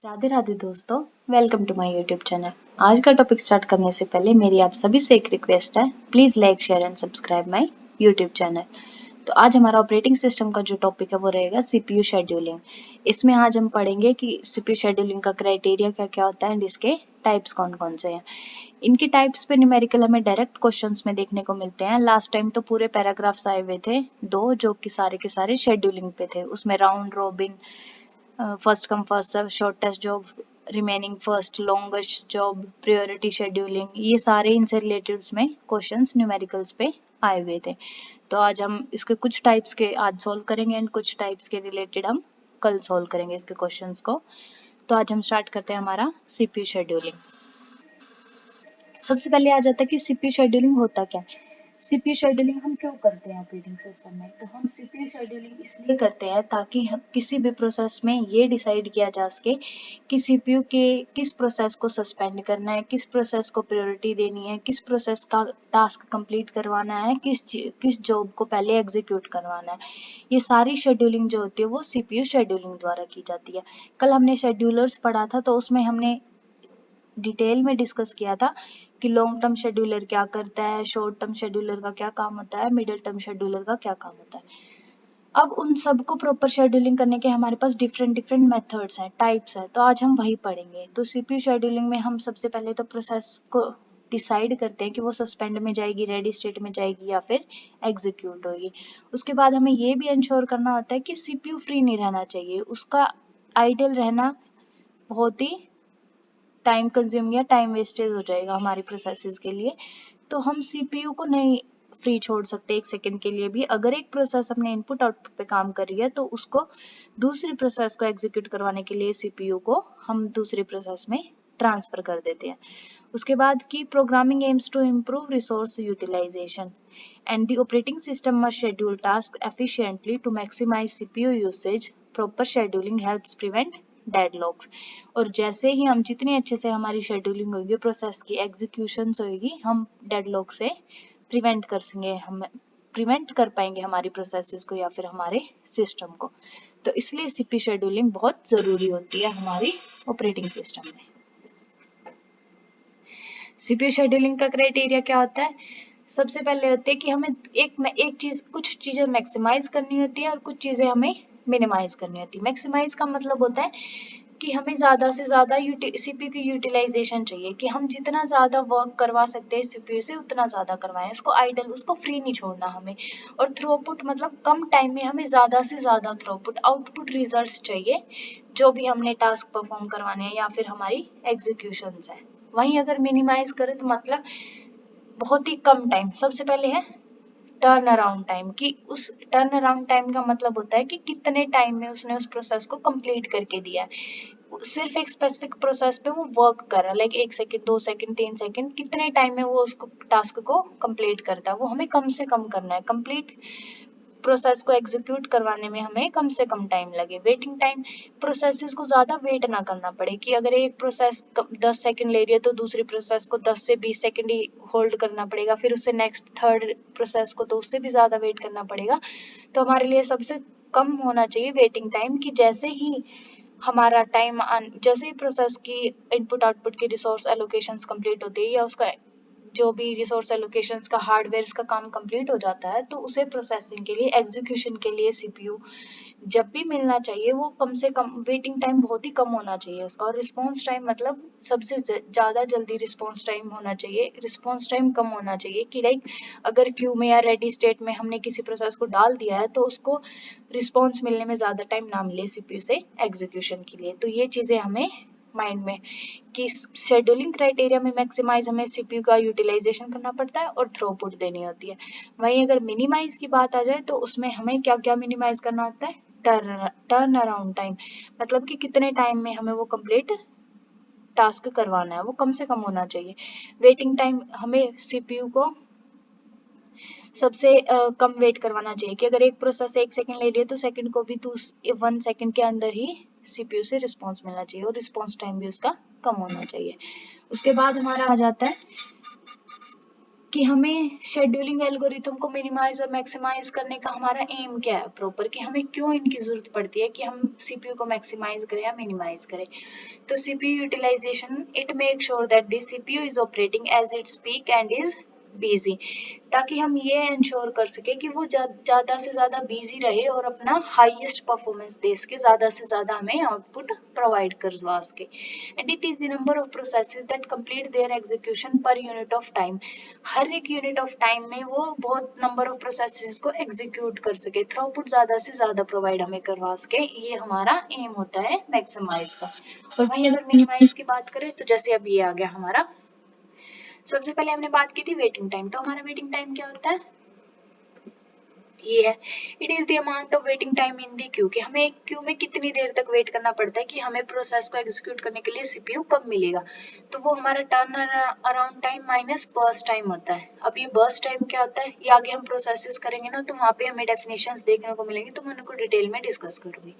राधे राधे दोस्तों, welcome to my YouTube channel. आज का टॉपिक स्टार्ट करने से पहले मेरी आप सभी से एक रिक्वेस्ट है, please like share and subscribe my YouTube channel. तो आज हमारा ऑपरेटिंग सिस्टम का जो टॉपिक है वो रहेगा सीपीयू शेड्यूलिंग। इसमें आज हम पढ़ेंगे कि सीपीयू शेड्यूलिंग का क्राइटेरिया क्या क्या होता है एंड इसके टाइप्स कौन कौन से हैं। इनके टाइप्स पे न्यूमेरिकल हमें डायरेक्ट क्वेश्चंस में देखने को मिलते हैं। लास्ट टाइम तो पूरे पैराग्राफ्स आए हुए थे दो, जो कि सारे के सारे शेड्यूलिंग पे थे। उसमें round robin, first come first serve, shortest job, remaining first, longest job, priority scheduling, ये सारे इनसे रिलेटेड उसमें क्वेश्चंस न्यूमेरिकल्स पे आए हुए थे। तो आज हम इसके कुछ टाइप्स के आज सॉल्व करेंगे एंड कुछ टाइप्स के रिलेटेड हम कल सॉल्व करेंगे इसके क्वेश्चंस को। तो आज हम स्टार्ट करते हैं हमारा सीपीयू शेड्यूलिंग। सबसे पहले आ जाता है कि सीपीयू शेड्यूलिंग होता क्या है। सीपीयू शेड्यूलिंग हम क्यों करते हैं ऑपरेटिंग सिस्टम में? तो हम सीपीयू शेड्यूलिंग इसलिए करते हैं ताकि किसी भी प्रोसेस में ये डिसाइड किया जा सके कि सीपीयू के किस प्रोसेस को सस्पेंड करना है, किस प्रोसेस को प्रायोरिटी देनी है, किस प्रोसेस का टास्क कंप्लीट करवाना है, किस जॉब को पहले एग्जीक्यूट करवाना है। ये सारी शेड्यूलिंग जो होती है वो सीपीयू शेड्यूलिंग द्वारा की जाती है। कल हमने शेड्यूलर्स पढ़ा था, तो उसमें हमने डिटेल में डिस्कस किया था कि लॉन्ग टर्म शेड्यूलर क्या करता है, शॉर्ट टर्म शेड्यूलर का क्या काम होता है, मिडिल टर्म शेड्यूलर का क्या काम होता है। अब उन सबको प्रॉपर शेड्यूलिंग करने के हमारे पास डिफरेंट डिफरेंट मेथड्स हैं, टाइप्स हैं, तो आज हम वही पढ़ेंगे। तो सीपीयू शेड्यूलिंग में हम सबसे पहले तो प्रोसेस को डिसाइड करते हैं कि वो सस्पेंड में जाएगी, रेडी स्टेट में जाएगी या फिर एग्जीक्यूट होगी। उसके बाद हमें ये भी इंश्योर करना होता है कि सीपीयू फ्री नहीं रहना चाहिए, उसका आइडल रहना बहुत ही टाइम कंज्यूमिंग या टाइम वेस्टेज हो जाएगा हमारी प्रोसेसेस के लिए। तो हम सीपीयू को नहीं फ्री छोड़ सकते एक सेकंड के लिए भी। अगर एक प्रोसेस अपने इनपुट आउटपुट पे काम कर रही है तो उसको दूसरी प्रोसेस को एग्जीक्यूट करवाने के लिए सीपीयू को हम दूसरी प्रोसेस में ट्रांसफर कर देते हैं। उसके बाद की programming aims to improve resource utilisation and the operating system must schedule task efficiently to maximise CPU usage. Proper scheduling helps prevent deadlocks. और जैसे ही हम जितनी अच्छे से हमारी शेड्यूलिंग होगी, प्रोसेस की एग्जीक्यूशन होगी, हम डेडलॉक से प्रिवेंट कर सकेंगे, हम प्रिवेंट कर पाएंगे हमारी प्रोसेसेस को या फिर हमारे सिस्टम को। तो इसलिए सीपी शेड्यूलिंग बहुत जरूरी होती है हमारी ऑपरेटिंग सिस्टम में। सीपीयू शेड्यूलिंग का क्राइटेरिया क्या होता है? सबसे पहले होते है कि हमें कुछ चीजें मैक्सिमाइज करनी होती है और कुछ चीजें हमें मिनिमाइज करनी होती है। मैक्सिमाइज का मतलब होता है कि हमें ज़्यादा से ज़्यादा सीपीयू की यूटिलाइजेशन चाहिए, कि हम जितना ज़्यादा वर्क करवा सकते हैं सीपीयू से उतना ज़्यादा करवाएं, उसको आइडल, उसको फ्री नहीं छोड़ना हमें। और थ्रूपुट मतलब कम टाइम में हमें ज़्यादा से ज़्यादा थ्रूपुट आउटपुट रिजल्ट्स चाहिए, जो भी हमने टास्क परफॉर्म करवाने हैं या फिर हमारी एग्जीक्यूशंस है। वहीं अगर मिनिमाइज करें तो मतलब बहुत ही कम टाइम। सबसे पहले है टर्न अराउंड टाइम, कि उस टर्न अराउंड टाइम का मतलब होता है कि कितने टाइम में उसने उस प्रोसेस को कंप्लीट करके दिया है। सिर्फ एक स्पेसिफिक प्रोसेस पे वो वर्क कर रहा है, लाइक 1 सेकंड, 2 सेकंड, 3 सेकंड, कितने टाइम में वो उसको टास्क को कंप्लीट करता है, वो हमें कम से कम करना है। कंप्लीट प्रोसेस को एग्जीक्यूट करवाने में हमें कम से कम टाइम लगे। वेटिंग टाइम, प्रोसेसेस को ज़्यादा वेट ना करना पड़े, कि अगर एक प्रोसेस 10 सेकंड ले रही है तो दूसरी प्रोसेस को 10 से 20 सेकंड ही होल्ड करना पड़ेगा, फिर उससे नेक्स्ट थर्ड प्रोसेस को तो उससे भी ज़्यादा वेट करना पड़ेगा। तो हमारे लिए सबसे कम होना चाहिए वेटिंग टाइम, कि जैसे ही हमारा जैसे ही प्रोसेस की इनपुट आउटपुट की रिसोर्स एलोकेशंस कंप्लीट होती है या उसका जो भी रिसोर्स एलोकेशंस का हार्डवेयर का काम कंप्लीट हो जाता है, तो उसे प्रोसेसिंग के लिए, एग्जीक्यूशन के लिए सीपीयू जब भी मिलना चाहिए वो कम से कम वेटिंग टाइम बहुत ही कम होना चाहिए उसका। और रिस्पॉन्स टाइम मतलब सबसे ज़्यादा जल्दी रिस्पॉन्स टाइम होना चाहिए। रिस्पॉन्स टाइम कम होना चाहिए, कि लाइक अगर क्यू में या रेडी स्टेट में हमने किसी प्रोसेस को डाल दिया है तो उसको रिस्पॉन्स मिलने में ज़्यादा टाइम ना मिले सीपीयू से एग्जीक्यूशन के लिए। तो ये चीज़ें हमें माइंड में, कि शेड्यूलिंग क्राइटेरिया में मैक्सिमाइज हमें सीपीयू का यूटिलाइजेशन करना पड़ता है और थ्रूपुट देनी होती है। वहीं अगर मिनिमाइज की बात आ जाए तो उसमें हमें क्या क्या मिनिमाइज करना होता है? टर्न अराउंड टाइम, मतलब कि कितने टाइम में हमें वो कंप्लीट टास्क करवाना है, वो कम से कम होना चाहिए। वेटिंग टाइम, हमें सीपीयू को सबसे कम वेट करवाना चाहिए, कि अगर एक प्रोसेस 1 सेकंड ले रही है तो सेकंड को भी 1 सेकंड के अंदर ही सीपीयू से रिस्पॉन्स मिलना चाहिए और रिस्पॉन्स टाइम भी उसका कम होना चाहिए। उसके बाद हमारा आ जाता है कि हमें शेड्यूलिंग एल्गोरिथम को मिनिमाइज और मैक्सिमाइज करने का हमारा एम क्या है प्रॉपर, कि हमें क्यों इनकी जरूरत पड़ती है कि हम सीपीयू को मैक्सिमाइज करें या मिनिमाइज करें। तो CPU utilisation, it make sure that the CPU is operating as its peak and is busy, ताकि हम ये इंश्योर कर सके कि वो ज्यादा से ज्यादा बिजी रहे और अपना हाईएस्ट परफॉर्मेंस दे सके, ज्यादा से ज्यादा हमें आउटपुट प्रोवाइड करवा सके। And it is the number of processes that complete their execution per unit of time, हर एक यूनिट ऑफ टाइम में वो बहुत नंबर ऑफ प्रोसेसेस को एग्जीक्यूट कर सके, थ्रूपुट ज्यादा से ज्यादा प्रोवाइड हमें करवा सके, ये हमारा एम होता है मैक्सिमाइज का। और वहीं अगर मिनिमाइज की बात करें तो जैसे अब ये आ गया हमारा, सबसे पहले हमने बात की थी वेटिंग टाइम, तो हमारा वेटिंग टाइम क्या होता है, ये है, it is the amount of waiting time in the Q, कि हमें एक क्यू में कितनी देर तक वेट करना पड़ता है कि हमें प्रोसेस को एग्जीक्यूट करने के लिए सीपीयू कब मिलेगा। तो वो हमारा turn around time minus burst time होता है। अब ये बर्स्ट टाइम क्या होता है, ये आगे हम प्रोसेसेस करेंगे ना, तो वहाँ पे हमें डेफिनेशंस देखने को मिलेंगी, तो मैं उनको डिटेल में डिस्कस करूंगी।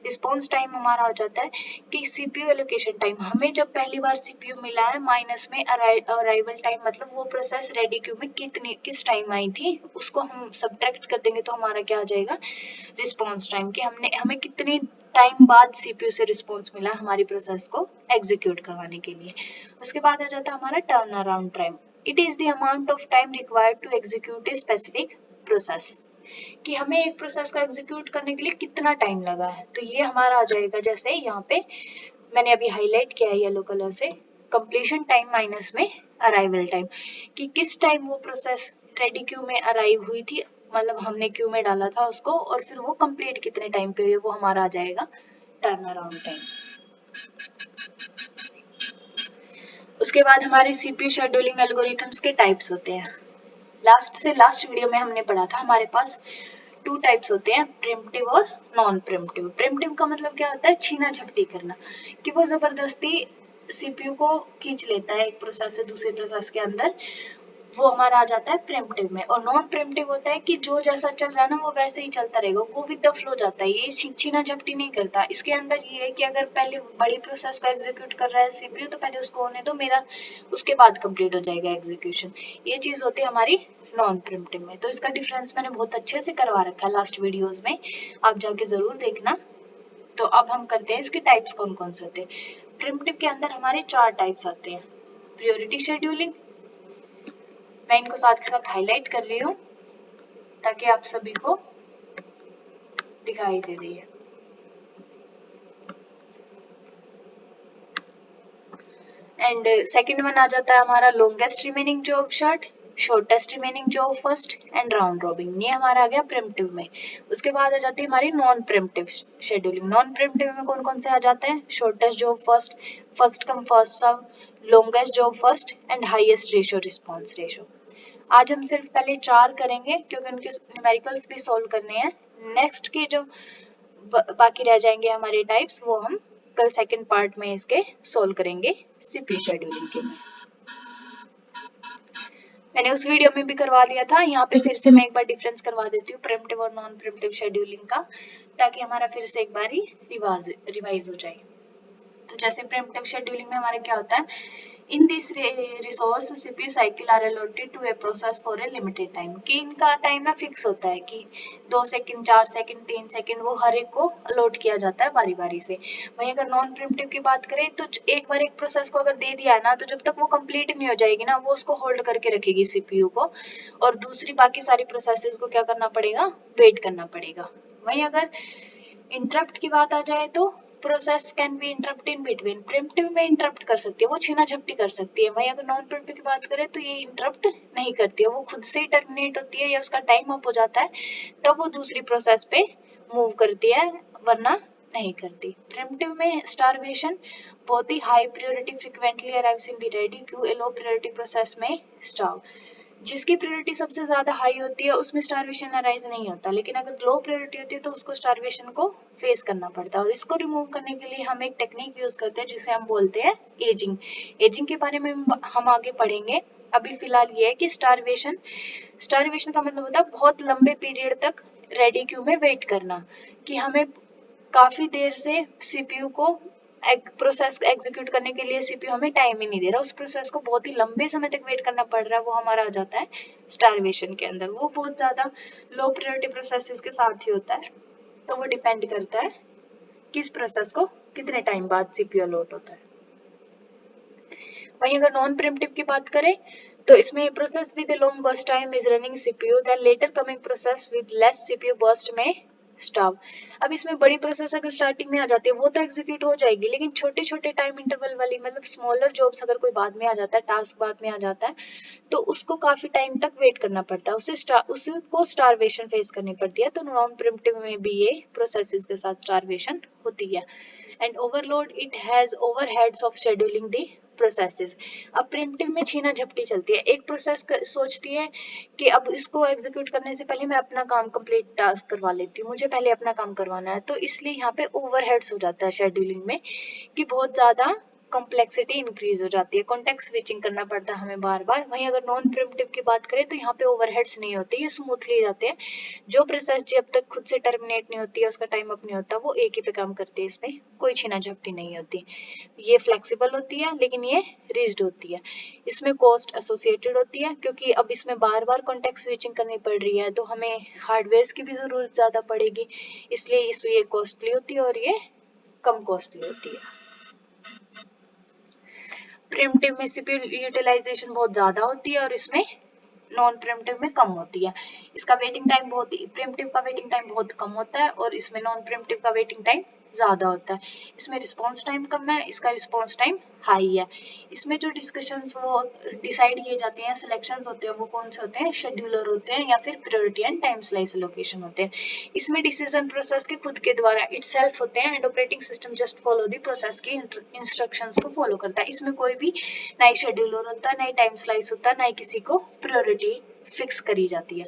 रिस्पॉन्स टाइम हमारा हो जाता है कि सीपीयू एलोकेशन टाइम, हमें जब पहली बार सीपीयू मिला है, माइनस में अराइवल टाइम, मतलब वो प्रोसेस रेडी क्यू में किस टाइम आई थी, उसको हम सब्ट्रैक्ट कर देंगे, तो हमारा क्या आ जाएगा, रिस्पॉन्स टाइम, कि हमें कितने टाइम बाद सीपीयू से रिस्पॉन्स मिला हमारी प्रोसेस को एग्जीक्यूट करवाने के लिए। उसके बाद आ जाता है हमारा turn around time, it is the amount of time required to execute a specific process, कि हमें एक प्रोसेस को एग्जीक्यूट करने के लिए कितना टाइम लगा है। तो ये हमारा आ जाएगा, जैसे यहाँ पे मैंने अभी हाईलाइट किया है येलो कलर से, कंप्लीशन टाइम माइनस में अराइवल टाइम, कि किस टाइम वो प्रोसेस रेडी क्यू में अराइव हुई थी, मतलब हमने क्यू में डाला था उसको, और फिर वो कंप्लीट कितने टाइम पे हुई, वो हमारा आ जाएगा टर्न अराउंड टाइम। उसके बाद हमारे सीपीयू शेड्यूलिंग एल्गोरिथम्स के टाइप्स होते हैं। लास्ट वीडियो में हमने पढ़ा था, हमारे पास टू टाइप्स होते हैं, प्रिमिटिव और नॉन प्रिमिटिव। प्रिमिटिव का मतलब क्या होता है, छीना झपटी करना, कि वो जबरदस्ती सीपीयू को खींच लेता है एक प्रोसेस से दूसरे प्रोसेस के अंदर, वो हमारा आ जाता है प्रिमिटिव में। और नॉन प्रिमिटिव होता है कि जो जैसा चल रहा है ना वो वैसे ही चलता रहेगा, वो विद द फ्लो जाता है, ये छीना झपटी नहीं करता। इसके अंदर ये है कि अगर पहले बड़ी प्रोसेस को एग्जीक्यूट कर रहा है सीपीयू, तो पहले उसको होने दो, मेरा उसके बाद कंप्लीट हो जाएगा एग्जीक्यूशन। ये चीज होती है हमारी नॉन प्रिमिटिव में। तो इसका डिफरेंस मैंने बहुत अच्छे से करवा रखा है लास्ट वीडियोज में, आप जाके जरूर देखना। तो अब हम करते हैं इसके टाइप्स कौन कौन से होते हैं। प्रिमिटिव के अंदर हमारे 4 टाइप्स आते हैं। प्रायोरिटी शेड्यूलिंग, मैं इनको साथ के साथ हाईलाइट कर रही हूँ ताकि आप सभी को दिखाई दे रही है। एंड सेकंड वन आ जाता है हमारा longest remaining job short, shortest remaining job first and round robin, ये हमारा आ गया प्रिमिटिव में। उसके बाद आ जाती है हमारी non primitive scheduling. Non primitive में कौन कौन से आ जाते हैं, shortest job first, first come first serve, longest job first and highest ratio response ratio. आज हम सिर्फ पहले 4 करेंगे क्योंकि उनके न्यूमेरिकल्स भी सोल्व करने हैं। नेक्स्ट के जो बाकी रह जाएंगे हमारे टाइप्स, वो हम कल सेकंड पार्ट में इसके सोल्व करेंगे सीपीयू शेड्यूलिंग के। मैंने उस वीडियो में भी करवा दिया था, यहाँ पे फिर से मैं एक बार डिफरेंस करवा देती हूँ प्रिमिटिव और नॉन प्रिमिटिव शेड्यूलिंग का, ताकि हमारा फिर से एक बारी रिवाइज हो जाए। तो जैसे प्रिमिटिव शेड्यूलिंग में हमारा क्या होता है, in this resource CPU cycle are allotted to a process for a limited time, कि इनका टाइम ना फिक्स होता है कि 2 सेकंड 4 सेकंड 3 सेकंड वो हर एक को अलॉट किया जाता है बारी बारी से। वहीं अगर नॉन प्रिमिटिव की बात करें तो एक बार एक प्रोसेस को अगर दे दिया है ना, तो जब तक वो कंप्लीट नहीं हो जाएगी ना, वो उसको होल्ड करके रखेगी सीपीयू को, और दूसरी बाकी सारी प्रोसेसेस को क्या करना पड़ेगा, वेट करना पड़ेगा। वहीं अगर इंटरप्ट की बात आ जाए तो process can be interrupt in between, primitive में इंटरप्ट कर सकती है, वो छीना झपटी कर सकती है। वहीं अगर नॉन प्रिमिटिव की बात करें तो ये इंटरप्ट नहीं करती है, वो खुद से ही टर्मिनेट होती है या उसका टाइम अप हो जाता है, तब वो दूसरी प्रोसेस पे मूव करती है, वरना नहीं करती। प्रिमिटिव में स्टारवेशन, बहुत ही high priority frequently arrives in the ready queue, a low priority process में स्टार्व, जिसकी प्रायोरिटी सबसे ज्यादा हाई होती है उसमें स्टारवेशन अराइज नहीं होता, लेकिन अगर लो प्रायोरिटी होती है तो उसको स्टारवेशन को फेस करना पड़ता है। और इसको रिमूव करने के लिए हम एक टेक्निक यूज करते हैं जिसे हम बोलते हैं एजिंग। एजिंग के बारे में हम आगे पढ़ेंगे, अभी फिलहाल ये है कि स्टारवेशन का मतलब होता है बहुत लंबे पीरियड तक रेडी क्यू में वेट करना, कि हमें काफी देर से सीपीयू को प्रोसेस एग्जीक्यूट करने के लिए सीपीयू हमें टाइम ही नहीं दे रहा, उस प्रोसेस को बहुत ही लंबे समय तक वेट करना पड़ रहा है, वो हमारा आ जाता है स्टारवेशन के अंदर। वो बहुत ज्यादा लो प्रायोरिटी प्रोसेसेस के साथ ही होता है, तो वो डिपेंड करता है किस प्रोसेस को कितने टाइम बाद सीपीयू अलॉट होता है। वहीं अगर नॉन प्रीम्प्टिव की बात करें तो इसमें process with long burst time is running CPU, then later coming process with less CPU burst में स्टॉप। अब इसमें बड़ी प्रोसेस अगर स्टार्टिंग में आ जाती है वो तो एग्जीक्यूट हो जाएगी, लेकिन छोटे छोटे टाइम इंटरवल वाली मतलब स्मॉलर जॉब्स अगर कोई बाद में आ जाता है, टास्क बाद में आ जाता है, तो उसको काफी टाइम तक वेट करना पड़ता है, उसको स्टारवेशन फेस करनी पड़ती है। तो नॉन प्रीम्प्टिव में भी ये प्रोसेसेस के साथ स्टारवेशन होती है। And overload it has overheads of scheduling the processes. अब प्रिम्प्टिव में छीना झपटी चलती है, एक प्रोसेस सोचती है कि अब इसको एग्जीक्यूट करने से पहले मैं अपना काम कंप्लीट टास्क करवा लेती हूँ, मुझे पहले अपना काम करवाना है, तो इसलिए यहाँ पे ओवरहेड्स हो जाता है शेड्यूलिंग में कि बहुत ज्यादा कॉम्प्लेक्सिटी इंक्रीज हो जाती है, कॉन्टेक्स्ट स्विचिंग करना पड़ता है हमें बार बार। वहीं अगर नॉन प्रिम्प्टिव की बात करें तो यहाँ पे ओवरहेड्स नहीं होते, ये स्मूथली जाते हैं। जो प्रोसेस जब तक खुद से टर्मिनेट नहीं होती है, उसका टाइम अप नहीं होता, वो एक ही पे काम करती है, इसमें कोई छीना झपटी नहीं होती। ये फ्लेक्सिबल होती है लेकिन ये रिज्ड होती है। इसमें कॉस्ट एसोसिएटेड होती है क्योंकि अब इसमें बार बार कॉन्टेक्स्ट स्विचिंग करनी पड़ रही है, तो हमें हार्डवेयर की भी जरूरत ज्यादा पड़ेगी, इसलिए ये कॉस्टली होती है और ये कम कॉस्टली होती है। प्रिमिटिव में सीपीयू यूटिलाइजेशन बहुत ज्यादा होती है और इसमें नॉन प्रिमिटिव में कम होती है। इसका वेटिंग टाइम बहुत ही, प्रिमिटिव का वेटिंग टाइम बहुत कम होता है और इसमें नॉन प्रिमिटिव का वेटिंग टाइम ज्यादा होता है। इसमें रिस्पॉन्स टाइम कम है, इसका रिस्पॉन्स टाइम हाई है। इसमें जो डिस्कशंस वो डिसाइड किए जाते हैं, सिलेक्शंस होते हैं, वो कौन से होते हैं, शेड्यूलर होते हैं या फिर priority and time slice allocation होते हैं। इसमें डिसीजन प्रोसेस के खुद के द्वारा इटसेल्फ होते हैं and operating system just follow the process की इंस्ट्रक्शंस को फॉलो करता है। इसमें कोई भी ना ही शेड्यूलर होता है, ना ही टाइम स्लाइस होता है, ना ही किसी को प्रायोरिटी फिक्स करी जाती है।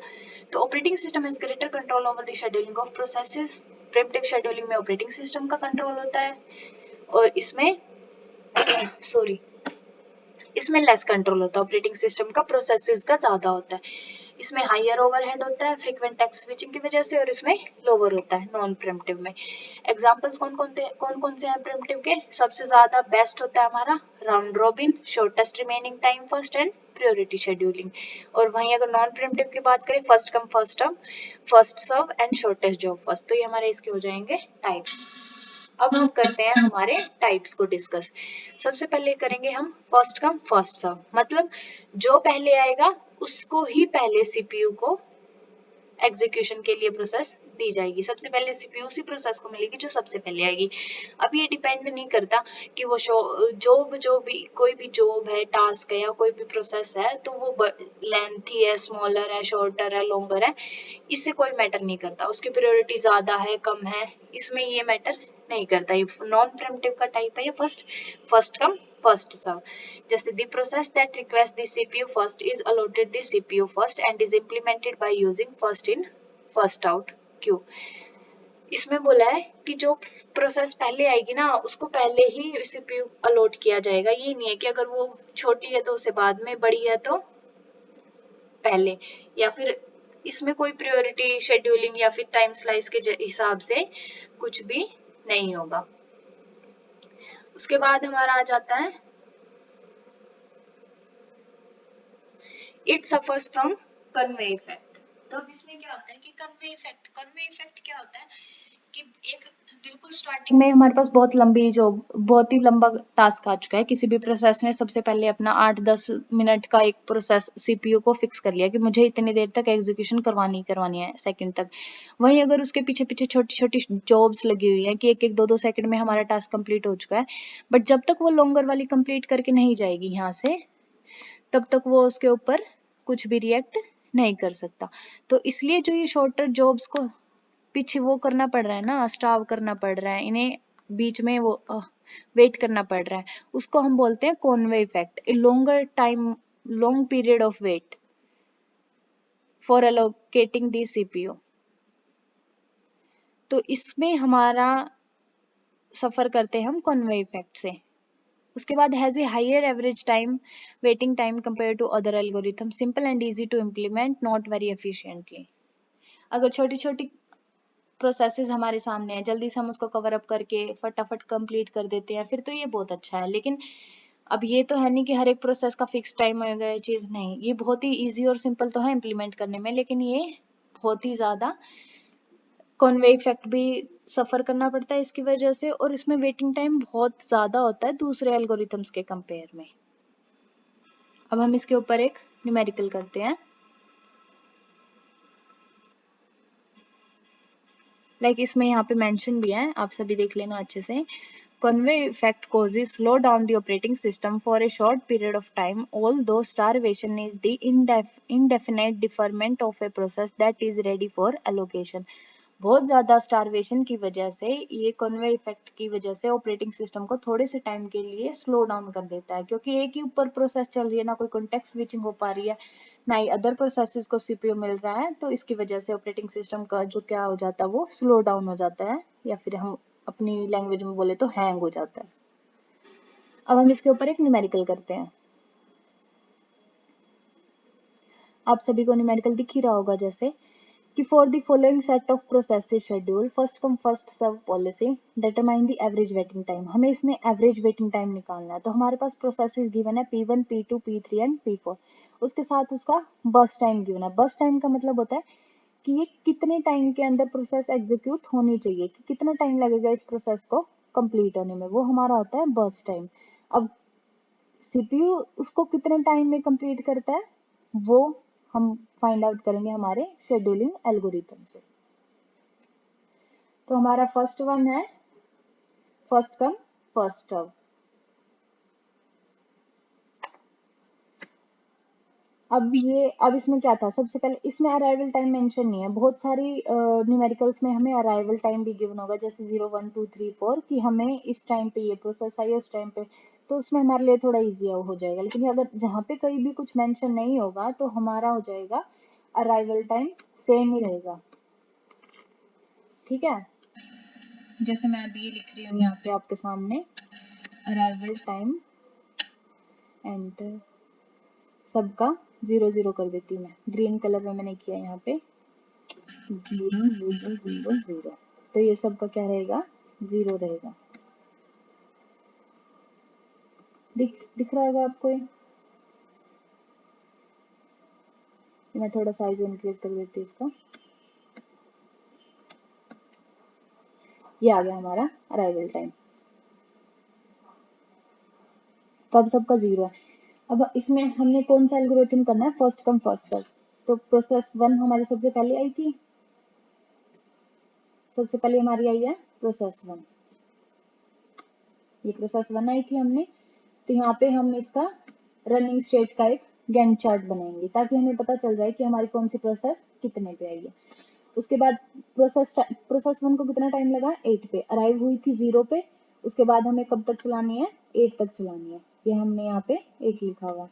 तो operating system has greater control over the scheduling of processes. Primitive scheduling में ऑपरेटिंग सिस्टम का कंट्रोल होता है और इसमें सॉरी इसमें लेस कंट्रोल होता है, ऑपरेटिंग सिस्टम का प्रोसेसेस का ज्यादा होता है। इसमें हायर ओवरहेड होता है फ्रीक्वेंट टेक्स्ट स्विचिंग की वजह से और इसमें लोअर होता है नॉन प्रिमिटिव में। एग्जांपल्स कौन कौन से हैं प्रिमिटिव के? सबसे ज्यादा बेस्ट होता है हमारा round robin, shortest remaining time first and priority scheduling. और वहीं अगर नॉन प्रिमिटिव की बात करें, first come first serve, first serve and shortest job first. तो ये हमारे इसके हो जाएंगे टाइप्स। अब हम करते हैं हमारे टाइप्स को डिस्कस। सबसे पहले करेंगे हम फर्स्ट कम फर्स्ट सर्व, मतलब जो पहले आएगा उसको ही पहले सीपीयू को एग्जीक्यूशन के लिए प्रोसेस दी जाएगी। सबसे पहले सीपीयू उसी प्रोसेस को मिलेगी जो सबसे पहले आएगी। अब ये डिपेंड नहीं करता कि वो जो भी कोई भी जॉब है, टास्क है या कोई भी प्रोसेस है, तो वो लेंथी है, स्मॉलर है, शॉर्टर है, लॉन्गर है, इससे कोई मैटर नहीं करता। उसकी प्रायोरिटी ज्यादा है, कम है, इसमें ये मैटर नहीं करता। ये नॉन प्रिमिटिव का टाइप है, ये फर्स्ट कम फर्स्ट सर्व। जैसे the process that requests the CPU first is allotted the CPU first and is implemented by using first in first out queue। इसमें बोला है कि जो प्रोसेस पहले आएगी ना उसको पहले ही सीपीयू अलॉट किया जाएगा। ये नहीं है कि अगर वो छोटी है तो उसे बाद में, बड़ी है तो पहले, या फिर इसमें कोई प्रायोरिटी शेड्यूलिंग या फिर टाइम स्लाइस के हिसाब से कुछ भी नहीं होगा। उसके बाद हमारा आ जाता है it suffers from convey effect. तो अब इसमें क्या होता है कि कन्वे इफेक्ट क्या होता है कि एक बिल्कुल स्टार्टिंग में हमारे पास बहुत ही लंबा टास्क आ चुका है, किसी भी प्रोसेस ने सबसे पहले अपना 8-10 मिनट का एक प्रोसेस सीपीयू को फिक्स कर लिया कि मुझे इतनी देर तक एग्जीक्यूशन करवानी है, सेकंड तक। वहीं अगर उसके पीछे पीछे छोटी छोटी जॉब्स लगी हुई हैं कि 1-1, 2-2 सेकंड में हमारा टास्क कंप्लीट हो चुका है, बट जब तक वो लॉन्गर वाली कंप्लीट करके नहीं जाएगी यहाँ से, तब तक वो उसके ऊपर कुछ भी रिएक्ट नहीं कर सकता। तो इसलिए जो ये शॉर्टर जॉब्स को पीछे वो करना पड़ रहा है ना, स्टाव करना पड़ रहा है, इन्हें बीच में वो वेट करना पड़ रहा है, उसको हम बोलते हैं convoy effect. A long period of wait for allocating the CPU. तो इसमें हमारा सफर करते हैं हम कॉन्वे इफेक्ट से। उसके बाद has a higher average time waiting time compare to other algorithm, simple and easy to implement, not very efficiently. अगर छोटी छोटी प्रोसेसेस हमारे सामने है, जल्दी से हम उसको कवर अप करके फटाफट कंप्लीट कर देते हैं, फिर तो ये बहुत अच्छा है। लेकिन अब ये तो है नहीं कि हर एक प्रोसेस का फिक्स टाइम होगा, ये चीज़ नहीं। ये बहुत ही इजी और सिंपल तो है इम्प्लीमेंट करने में, लेकिन ये बहुत ही ज़्यादा कॉन्वे इफेक्ट भी सफ़र करना पड़ता है इसकी वजह से, और इसमें वेटिंग टाइम बहुत ज़्यादा होता है दूसरे एल्गोरिथम्स के कंपेयर में। अब हम इसके ऊपर एक न्यूमेरिकल करते हैं। इसमें यहाँ पे मेंशन भी है, आप सभी देख लेना अच्छे से। Conway effect causes slow down the operating system for a short period of time, although starvation is the indefinite deferment of a process that is ready for allocation. बहुत ज़्यादा स्टारवेशन की वजह से, ये कॉन्वे इफेक्ट की वजह से operating system को थोड़े से टाइम के लिए स्लो डाउन कर देता है, क्योंकि एक ही ऊपर प्रोसेस चल रही है, ना कोई कॉन्टेक्स्ट स्विचिंग हो पा रही है, ना ही अदर प्रोसेसेस को सीपीयू मिल रहा है। तो इसकी वजह से ऑपरेटिंग सिस्टम का जो क्या हो जाता है, वो स्लो डाउन हो जाता है, या फिर हम अपनी लैंग्वेज में बोले तो हैंग हो जाता है। अब हम इसके ऊपर एक न्यूमेरिकल करते हैं। आप सभी को न्यूमेरिकल दिख ही रहा होगा, जैसे कि for the following set of processes schedule first come first serve policy determine the average waiting time. हमें इसमें एवरेज वेटिंग टाइम निकालना है। तो हमारे पास प्रोसेसेस गिवन है P1, P2, P3 and P4। उसके साथ उसका बर्स्ट टाइम गिवन है। बर्स्ट टाइम का मतलब होता है कि ये कितने टाइम के अंदर प्रोसेस एग्जीक्यूट होनी चाहिए, कि कितना टाइम लगेगा इस प्रोसेस को कंप्लीट होने में, वो हमारा होता है बर्स्ट टाइम। अब सीपीयू उसको कितने टाइम में कंप्लीट करता है, वो हम फाइंड आउट करेंगे हमारे शेड्यूलिंग एल्गोरिथम से। तो हमारा फर्स्ट वन है फर्स्ट कम फर्स्ट सर्व। अब इसमें क्या था, सबसे पहले इसमें अराइवल टाइम मेंशन नहीं है। बहुत सारी न्यूमेरिकल्स में हमें अराइवल टाइम भी गिवन होगा, जैसे 0, 1, 2, 3, 4, कि हमें इस टाइम पे ये प्रोसेस आई, उस टाइम पे, तो उसमें हमारे लिए थोड़ा इजी हो जाएगा। लेकिन अगर जहाँ पे कहीं भी कुछ मेंशन नहीं होगा, तो हमारा हो जाएगा अराइवल टाइम सेम ही रहेगा। ठीक है, जैसे मैं अभी ये लिख रही हूँ यहाँ पे आपके सामने, अराइवल टाइम एंड सबका 0, 0 कर देती हूँ मैं, ग्रीन कलर में मैंने किया यहाँ पे 0, 0, 0, 0। तो ये सबका क्या रहेगा, 0 रहेगा। दिख रहा होगा आपको ये? मैं थोड़ा साइज इंक्रीज कर देती हूँ इसका। ये आ गया हमारा अराइवल टाइम। तो अब सबका 0 है। अब इसमें हमने कौन सा एल्गोरिथम करना है, फर्स्ट कम फर्स्ट सर्व। तो प्रोसेस 1 हमारी सबसे पहले आई थी, सबसे पहले हमारी आई है प्रोसेस 1। ये प्रोसेस 1 आई थी हमने, तो यहाँ पे हम इसका रनिंग स्टेट का एक गैंट चार्ट बनाएंगे, ताकि हमें पता चल जाए कि हमारी कौन सी प्रोसेस कितने पे आई है। उसके बाद प्रोसेस 1 को कितना टाइम लगा, 8 पे अराइव हुई थी 0 पे। उसके बाद हमें कब तक चलानी है, 8 तक चलानी है, ये हमने यहाँ पे 8 लिखा हुआ।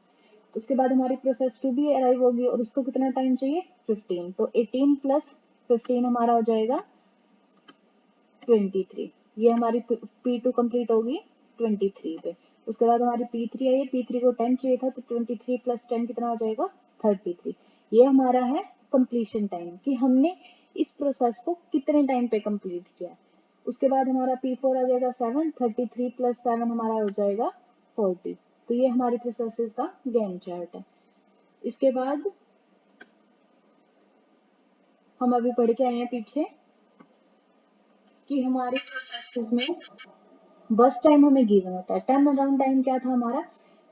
उसके बाद हमारी प्रोसेस 2 भी अराइव होगी, और उसको कितना टाइम चाहिए, 15। तो 18 प्लस 15 हमारा हो जाएगा 23। ये हमारी P2 कंप्लीट होगी 23 पे। उसके बाद हमारी P3 आई है, P3 को 10 चाहिए था, तो 23 प्लस 10 कितना हो जाएगा, 33। ये हमारा है कंप्लीशन टाइम, कि हमने इस प्रोसेस को कितने टाइम पे कंप्लीट किया है। उसके बाद हमारा P4 आ जाएगा 7, 33 प्लस 7 हमारा हो जाएगा 40। तो ये हमारी प्रोसेसेस का गैंट चार्ट है। इसके बाद हम अभी पढ़ के आए हैं पीछे कि हमारे प्रोसेसेस में बस टाइम हमें गिवन होता है। टर्न अराउंड टाइम क्या था हमारा,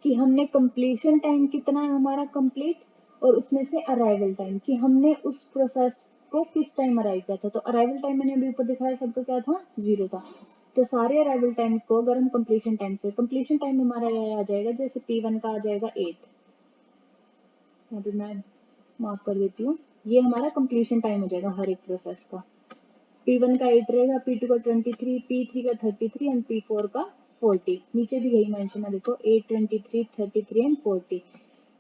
कि हमने कंप्लीशन टाइम कितना है हमारा कंप्लीट, और उसमें से अराइवल टाइम, कि हमने उस प्रोसेस को किस टाइम अराइव किया था। तो अराइवल टाइम मैंने अभी ऊपर दिखाया, सबका क्या था, 0 था। तो सारे अराइवल टाइम्स को अगर हम कंप्लीशन टाइम से, कंप्लीशन टाइम हमारा ये आ जाएगा, जैसे P1 का आ जाएगा 8, अभी मैं मार्क कर देती हूँ, ये हमारा कंप्लीशन टाइम हो जाएगा हर एक प्रोसेस का। P1 का 8 रहेगा, P2 का 23, P3 का 33 एंड P4 का 40। नीचे भी यही मेंशन है, देखो 8, 23, 33 and 40।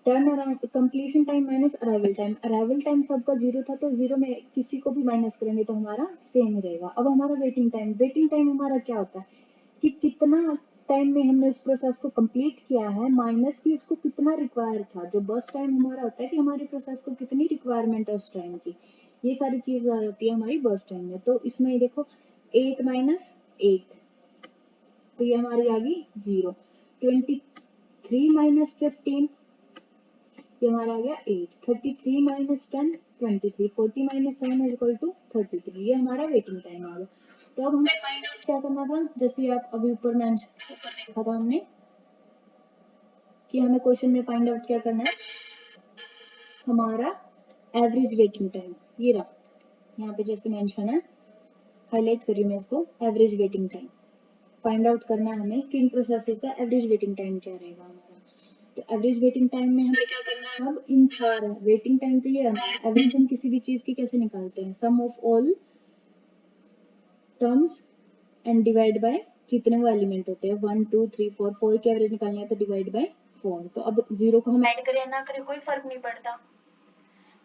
Turn around completion time minus arrival time. Arrival time सबका 0 था, तो 0 में किसी को भी माइनस करेंगे तो हमारा सेम ही रहेगा। अब हमारा वेटिंग टाइम, वेटिंग टाइम हमारा क्या होता है, कि कितना टाइम में हमने उस प्रोसेस को कंप्लीट किया है, माइनस की उसको कितना रिक्वायर था। जो बस टाइम हमारा होता है कि हमारे प्रोसेस को कितनी रिक्वायरमेंट है उस टाइम की, ये सारी चीज आ जाती है हमारी बर्स्ट टाइम में। तो इसमें देखो 8 माइनस 8, तो ये हमारी आ गई 0। 23 माइनस 15, ये हमारा आ गया 8। 33 minus 10, 23। 40 minus 9 is equal to 33। ये हमारा वेटिंग टाइम आ गया। तो अब हमें फाइंड आउट क्या करना था, जैसे आप अभी ऊपर देखा था हमने कि हमें क्वेश्चन में फाइंड आउट क्या करना है, हमारा एवरेज वेटिंग टाइम। ये रहा यहाँ पे जैसे मेंशन है, हाईलाइट करी मैं इसको, average waiting time find out करना है हमें कि इन प्रोसेसेस का एवरेज वेटिंग टाइम क्या रहेगा हमारा। तो एवरेज वेटिंग टाइम में हमें क्या करना है, अब इन सारा वेटिंग टाइम तो ये हमारा एवरेज हम किसी भी चीज की कैसे निकालते हैं, sum of all terms and divide by जितने वो एलिमेंट होते हैं, 1 2 3 4, 4 की एवरेज निकालनी है तो डिवाइड बाय 4। तो अब 0 को हम ऐड करें या ना करें कोई फर्क नहीं पड़ता,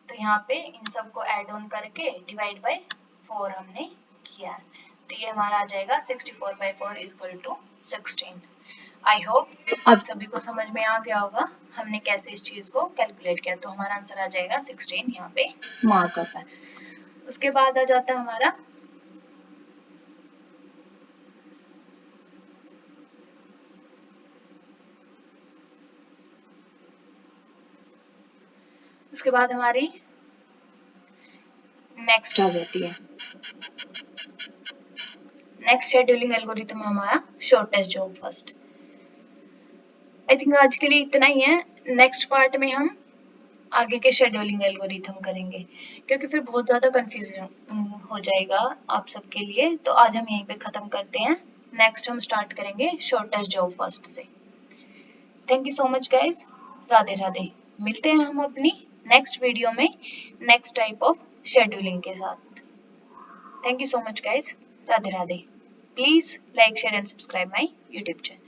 तो यहाँ पे इन सबको ऐड ऑन करके डिवाइड बाय 4 हमने किया है, तो ये हमारा आ जाएगा 64/4 is equal to 16। I hope आप सभी को समझ में आ गया होगा हमने कैसे इस चीज को कैलकुलेट किया। तो हमारा आंसर आ जाएगा 16, यहाँ पे मार्क आता है। उसके बाद आ जाता है हमारा उसके बाद हमारी नेक्स्ट आ जाती है, नेक्स्ट शेड्यूलिंग एल्गोरिथम हमारा shortest job first. I think आज के लिए इतना ही है। नेक्स्ट पार्ट में हम आगे के शेड्यूलिंग एल्गोरिथम करेंगे, क्योंकि फिर बहुत ज़्यादा कंफ्यूजन हो जाएगा आप सबके लिए। तो आज हम यहीं पे ख़त्म करते हैं, नेक्स्ट हम स्टार्ट करेंगे शॉर्टेस्ट जॉब फर्स्ट से। Thank you so much guys, Radhe Radhe. मिलते हैं हम अपनी नेक्स्ट वीडियो में नेक्स्ट टाइप ऑफ शेड्यूलिंग के साथ। Thank you so much guys, Radhe Radhe. Please like share and subscribe my YouTube channel.